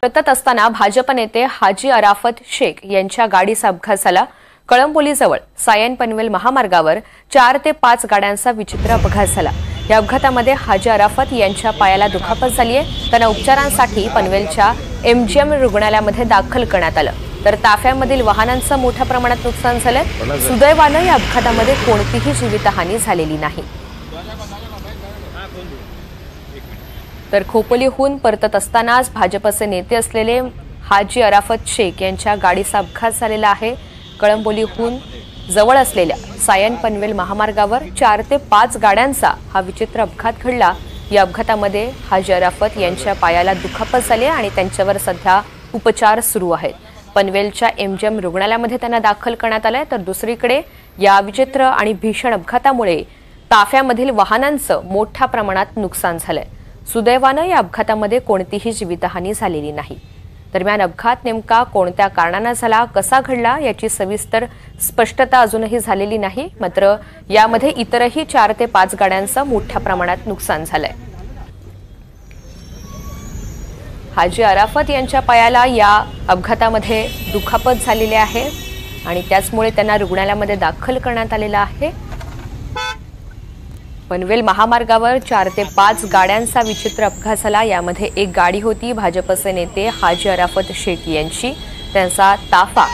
परतत असताना भाजप नेते हाजी अराफत शेख यांच्या गाडीचा अपघात झाला। कळंबोलीजवळ सायन पनवेल महामार्गावर 4 ते 5 गाड्यांचा विचित्र अपघात झाला। या अपघातामध्ये हाजी अराफत यांच्या पायाला दुखापत झाली आहे। त्यांना उपचारांसाठी पनवेलच्या एमजीएम रुग्णालयामध्ये दाखल करण्यात आलं। तर ताफ्यामधील वाहनांचं मोठ्या प्रमाणात नुकसान झालंय। सुदैवानं या अपघातामध्ये कोणतीही जीवितहानी झालेली नाही। तर खोपोलीहून परतत असतानाच भाजपचे नेते असलेले हाजी अराफत शेख यांच्या गाडीचा अपघात झालेला आहे। कळंबोलीहून जवळ असलेल्या सायन पनवेल महामार्गावर 4 ते 5 गाड्यांचा हा विचित्र अपघात घडला। या अपघातामध्ये हाजी अराफत यांच्या पायाला दुखापत झाली आणि त्यांच्यावर सध्या उपचार सुरू आहेत। पनवेलच्या एमजीएम रुग्णालयामध्ये त्यांना दाखल करण्यात आलंय। तर दुसरीकडे या विचित्र आणि भीषण अपघातामुळे ताफ्यामधील वाहनांचं मोठ्या प्रमाणात नुकसान झालंय। सुदैवानं या अपघातामध्ये कोणतीही जीवितहानी झालेली नाही। दरम्यान अपघात नेमका कोणत्या कारणाने झाला, कसा घडला याची सविस्तर स्पष्टता अजूनही झालेली नाही। मात्र यामध्ये इतरही 4 ते 5 गाड्यांचं मोठ्या प्रमाणात नुकसान झालंय। हाजी अराफत यांच्या पायाला या अपघातामध्ये दुखापत झालेली आहे आणि त्याचमुळे त्यांना रुग्णालयामध्ये दाखल करण्यात आलेलं आहे। पनवेल महामार्गावर 4 ते 5 गाड्यांचा विचित्र अपघात झाला। यामध्ये एक गाडी होती भाजपचे नेते हाजी अराफत शेख यांची। त्यांचा ताफा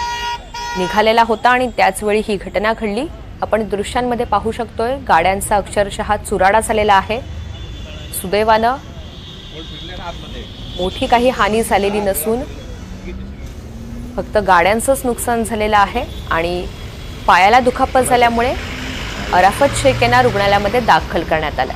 निघालेला होता आणि त्याचवेळी ही घटना घडली। आपण दृश्यांमध्ये पाहू शकतोय गाड्यांचा अक्षरशः चुराडा झालेला आहे। सुदैवानं मोठी काही हानी झालेली नसून फक्त गाड्यांचंच नुकसान झालेलं आहे आणि पायाला दुखापत झाल्यामुळे अराफत शेख यांना रुग्णालयामध्ये दाखल करण्यात आलं।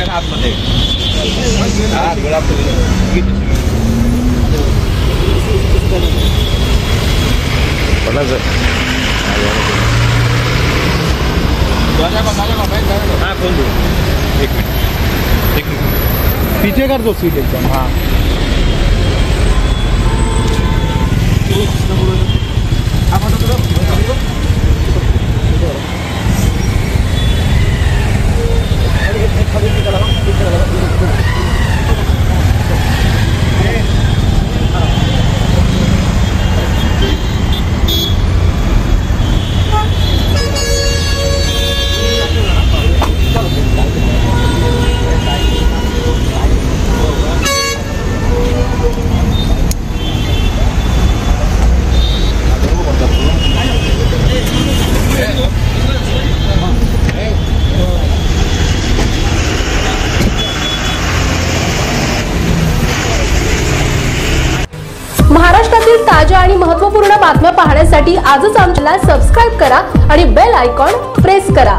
आतमध्ये पीछे कर दो सीट एकदम। हाँ महाराष्ट्रातील ताज्या आणि महत्त्वपूर्ण बातम्या पाहण्यासाठी आजच आमच्याला सबस्क्राइब करा आणि बेल आयकॉन प्रेस करा।